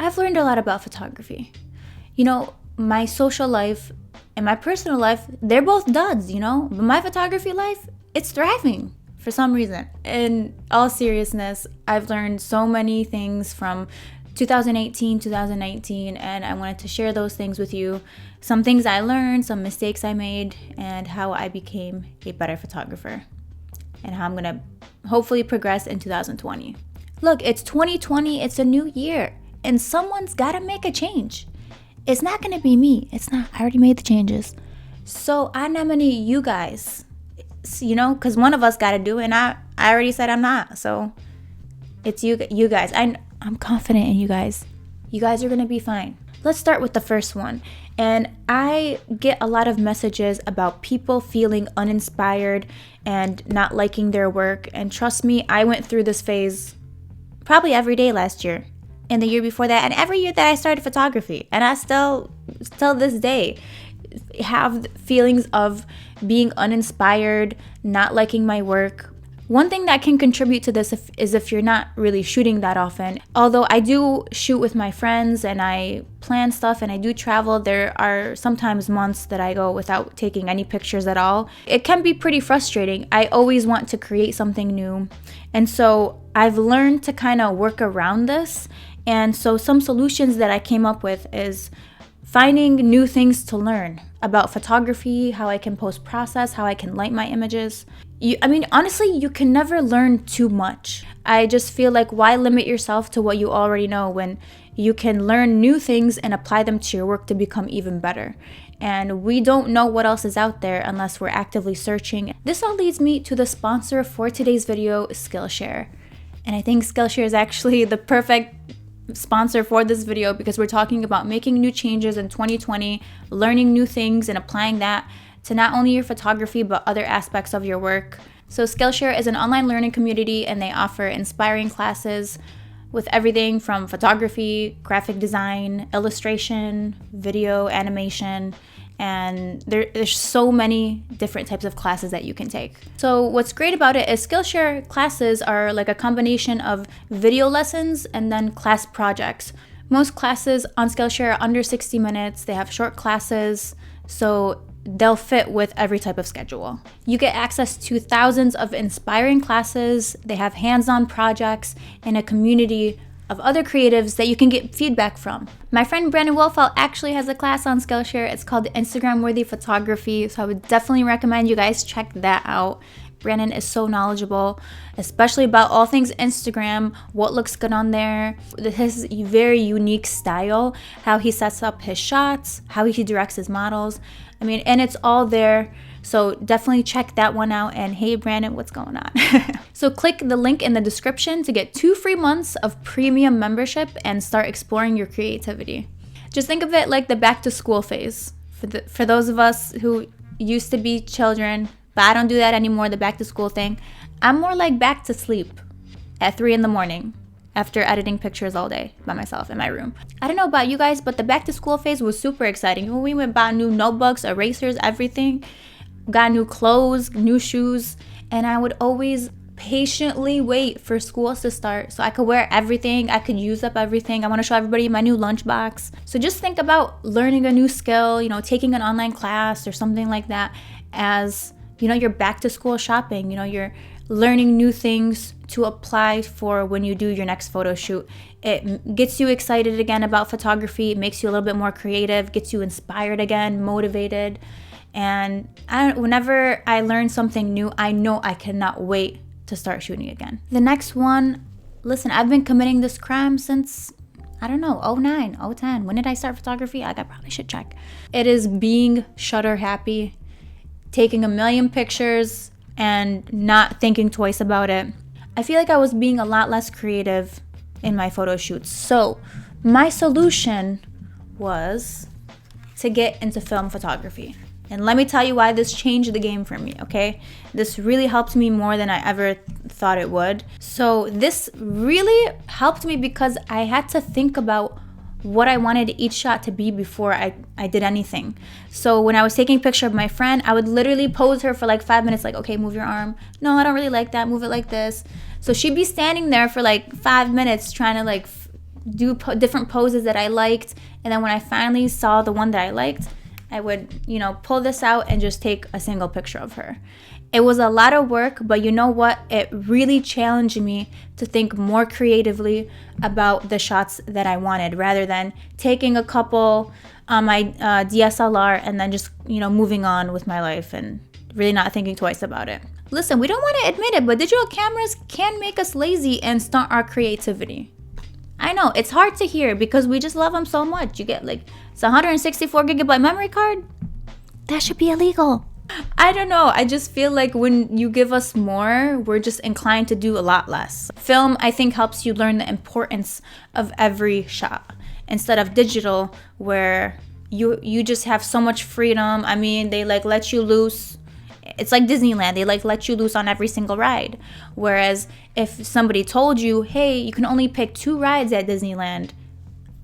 I've learned a lot about photography. My social life and my personal life, they're both duds, but my photography life, it's thriving for some reason. In all seriousness, I've learned so many things from 2018, 2019, and I wanted to share those things with you. Some things I learned, some mistakes I made, and how I became a better photographer, and how I'm going to hopefully progress in 2020. Look, it's 2020, it's a new year, and someone's got to make a change. It's not going to be me. It's not. I already made the changes. So I nominate you guys, because one of us got to do it, and I already said I'm not. So it's you guys. I'm confident in you guys. You guys are going to be fine. Let's start with the first one. And I get a lot of messages about people feeling uninspired and not liking their work. And trust me, I went through this phase probably every day last year and the year before that, and every year that I started photography. And I still this day have feelings of being uninspired, not liking my work. One thing that can contribute to this is if you're not really shooting that often. Although I do shoot with my friends and I plan stuff and I do travel, there are sometimes months that I go without taking any pictures at all. It can be pretty frustrating. I always want to create something new. And so I've learned to kind of work around this. And so some solutions that I came up with is finding new things to learn about photography, how I can post-process, how I can light my images. Honestly, you can never learn too much. I just feel like, why limit yourself to what you already know when you can learn new things and apply them to your work to become even better? And we don't know what else is out there unless we're actively searching. This all leads me to the sponsor for today's video, Skillshare. And I think Skillshare is actually the perfect sponsor for this video because we're talking about making new changes in 2020, learning new things and applying that to not only your photography but other aspects of your work. So Skillshare is an online learning community, and they offer inspiring classes with everything from photography, graphic design, illustration, video, animation, and there's so many different types of classes that you can take. So what's great about it is Skillshare classes are like a combination of video lessons and then class projects. Most classes on Skillshare are under 60 minutes. They have short classes, so they'll fit with every type of schedule. You get access to thousands of inspiring classes. They have hands-on projects and a community of other creatives that you can get feedback from. My friend Brandon Wolfelt actually has a class on Skillshare. It's called Instagram Worthy Photography, so I would definitely recommend you guys check that out. Brandon is so knowledgeable, especially about all things Instagram, what looks good on there, his very unique style, how he sets up his shots, how he directs his models. And it's all there. So definitely check that one out. And hey, Brandon, what's going on? So click the link in the description to get 2 free months of premium membership and start exploring your creativity. Just think of it like the back to school phase. For those of us who used to be children, but I don't do that anymore, the back to school thing. I'm more like back to sleep at 3 a.m. after editing pictures all day by myself in my room. I don't know about you guys, but the back to school phase was super exciting. When we went and bought new notebooks, erasers, everything, got new clothes, new shoes, and I would always patiently wait for school to start so I could wear everything, I could use up everything. I want to show everybody my new lunchbox. So just think about learning a new skill, taking an online class or something like that as, your back to school shopping. You're learning new things to apply for when you do your next photo shoot. It gets you excited again about photography. It makes you a little bit more creative, gets you inspired again, motivated. And whenever I learn something new, I know I cannot wait to start shooting again. The next one, listen, I've been committing this crime since, 09, 010. When did I start photography? I probably should check. It is being shutter happy, taking a million pictures and not thinking twice about it. I feel like I was being a lot less creative in my photo shoots. So my solution was to get into film photography. And let me tell you why this changed the game for me, okay? This really helped me more than I ever thought it would. So this really helped me because I had to think about what I wanted each shot to be before I did anything. So when I was taking a picture of my friend, I would literally pose her for like 5 minutes, like, okay, move your arm. No, I don't really like that. Move it like this. So she'd be standing there for like 5 minutes trying to like do different poses that I liked. And then when I finally saw the one that I liked, I would, pull this out and just take a single picture of her. It was a lot of work, but you know what? It really challenged me to think more creatively about the shots that I wanted, rather than taking a couple on my DSLR and then just, moving on with my life and really not thinking twice about it. Listen, we don't want to admit it, but digital cameras can make us lazy and stunt our creativity. I know, it's hard to hear because we just love them so much. You get it's 164 gigabyte memory card. That should be illegal. I don't know. I just feel like when you give us more, we're just inclined to do a lot less. Film, I think, helps you learn the importance of every shot instead of digital, where you just have so much freedom. I mean, they let you loose. It's like Disneyland. They let you loose on every single ride. Whereas if somebody told you, hey, you can only pick 2 rides at Disneyland,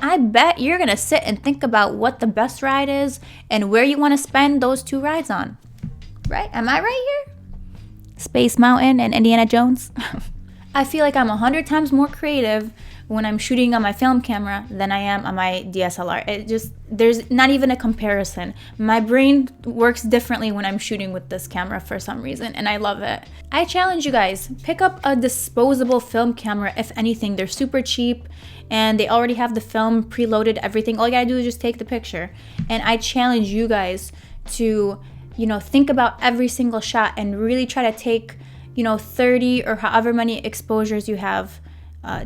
I bet you're going to sit and think about what the best ride is and where you want to spend those 2 rides on. Right? Am I right here? Space Mountain and Indiana Jones. I feel like I'm 100 times more creative when I'm shooting on my film camera than I am on my DSLR. There's not even a comparison. My brain works differently when I'm shooting with this camera for some reason, and I love it. I challenge you guys, pick up a disposable film camera. If anything, they're super cheap and they already have the film preloaded, everything. All you gotta do is just take the picture. And I challenge you guys to, think about every single shot and really try to take, 30 or however many exposures you have.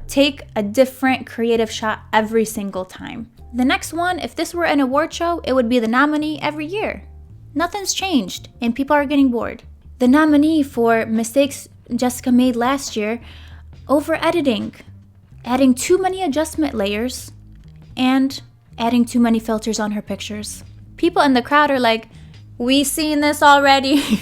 Take a different creative shot every single time. The next one, if this were an award show, it would be the nominee every year. Nothing's changed and people are getting bored. The nominee for mistakes Jessica made last year: over editing, adding too many adjustment layers, and adding too many filters on her pictures. People in the crowd are like, we seen this already.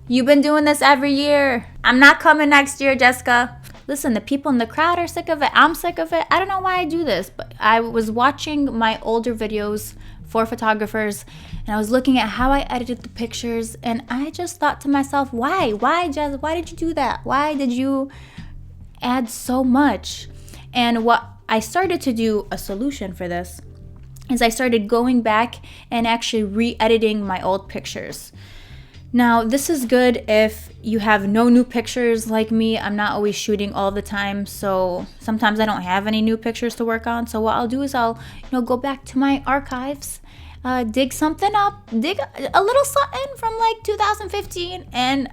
You've been doing this every year. I'm not coming next year, Jessica. Listen, the people in the crowd are sick of it. I'm sick of it. I don't know why I do this, but I was watching my older videos for photographers and I was looking at how I edited the pictures, and I just thought to myself, why? Why, Jess? Why did you do that? Why did you add so much? And what I started to do, a solution for this, is I started going back and actually re-editing my old pictures. Now, this is good if you have no new pictures like me. I'm not always shooting all the time, so sometimes I don't have any new pictures to work on. So what I'll do is I'll, go back to my archives, dig something up, dig a little something from 2015, and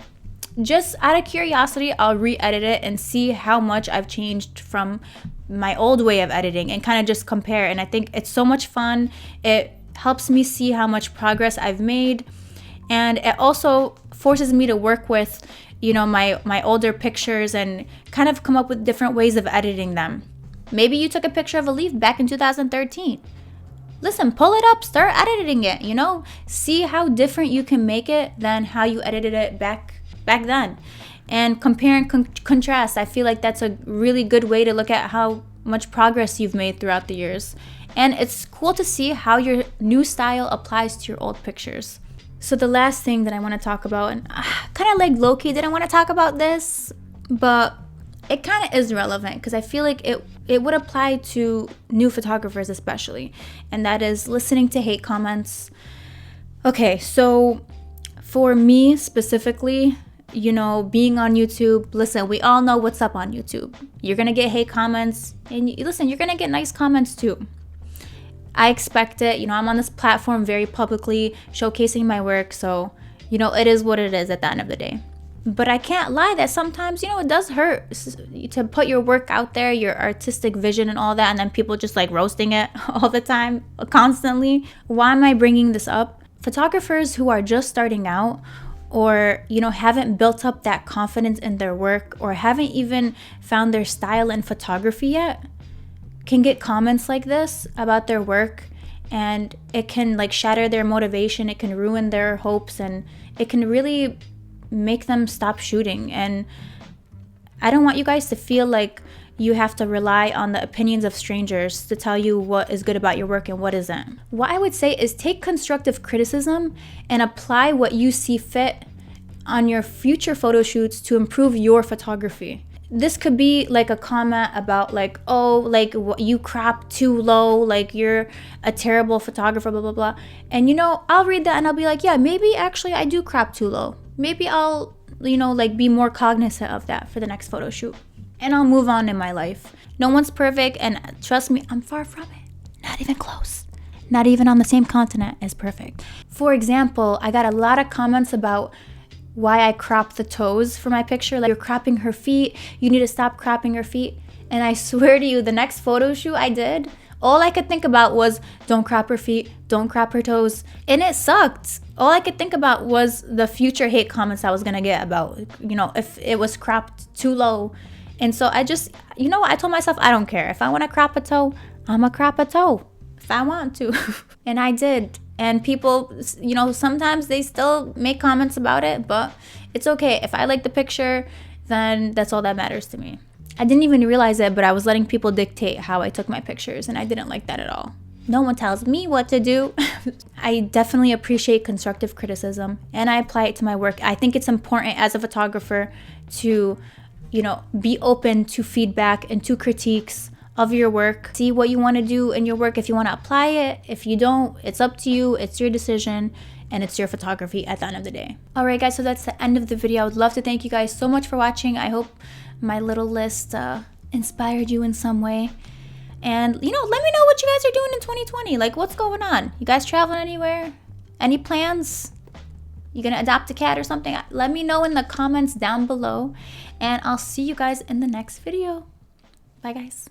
just out of curiosity, I'll re-edit it and see how much I've changed from my old way of editing and kind of just compare. And I think it's so much fun. It helps me see how much progress I've made. And it also forces me to work with, my older pictures and kind of come up with different ways of editing them. Maybe you took a picture of a leaf back in 2013. Listen, pull it up, start editing it, see how different you can make it than how you edited it back then. And compare and contrast. I feel like that's a really good way to look at how much progress you've made throughout the years. And it's cool to see how your new style applies to your old pictures. So the last thing that I want to talk about, and kind of low-key didn't want to talk about this, but it kind of is relevant because I feel like it would apply to new photographers especially, and that is listening to hate comments. Okay, so for me specifically, being on YouTube, listen, we all know what's up on YouTube. You're going to get hate comments, and listen, you're going to get nice comments too. I expect it. I'm on this platform very publicly showcasing my work, so, it is what it is at the end of the day. But I can't lie that sometimes, it does hurt to put your work out there, your artistic vision and all that, and then people just roasting it all the time, constantly. Why am I bringing this up? Photographers who are just starting out, or haven't built up that confidence in their work, or haven't even found their style in photography yet, can get comments like this about their work, and it can shatter their motivation. It can ruin their hopes, and it can really make them stop shooting. And I don't want you guys to feel like you have to rely on the opinions of strangers to tell you what is good about your work and what isn't. What I would say is take constructive criticism and apply what you see fit on your future photo shoots to improve your photography. this could be like a comment about like, oh, like you crop too low, like you're a terrible photographer, blah blah blah. And you know, I'll read that and I'll be like, yeah, maybe actually I do crop too low. Maybe I'll, you know, like be more cognizant of that for the next photo shoot, and I'll move on in my life. No one's perfect, and trust me, I'm far from it. Not even close. Not even on the same continent as perfect. For example, I got a lot of comments about why I crop the toes for my picture. Like, you're cropping her feet, you need to stop cropping her feet. And I swear to you, the next photo shoot I did, all I could think about was don't crop her feet, don't crop her toes. And it sucked. All I could think about was the future hate comments I was gonna get about, you know, if it was cropped too low. And so I just, you know what, I told myself, I don't care. If I wanna crop a toe, I'ma crop a toe if I want to. And I did. And people, you know, sometimes they still make comments about it, but it's okay. If I like the picture, then that's all that matters to me. I didn't even realize it, but I was letting people dictate how I took my pictures, and I didn't like that at all. No one tells me what to do. I definitely appreciate constructive criticism, and I apply it to my work. I think it's important as a photographer to, you know, be open to feedback and to critiques of your work. See what you want to do in your work. If you want to apply it, if you don't, it's up to you. It's your decision, and it's your photography at the end of the day. All right, guys, so that's the end of the video. I would love to thank you guys so much for watching. I hope my little list inspired you in some way. And, you know, let me know what you guys are doing in 2020. Like, what's going on? You guys traveling anywhere? Any plans? You gonna adopt a cat or something? Let me know in the comments down below, and I'll see you guys in the next video. Bye, guys.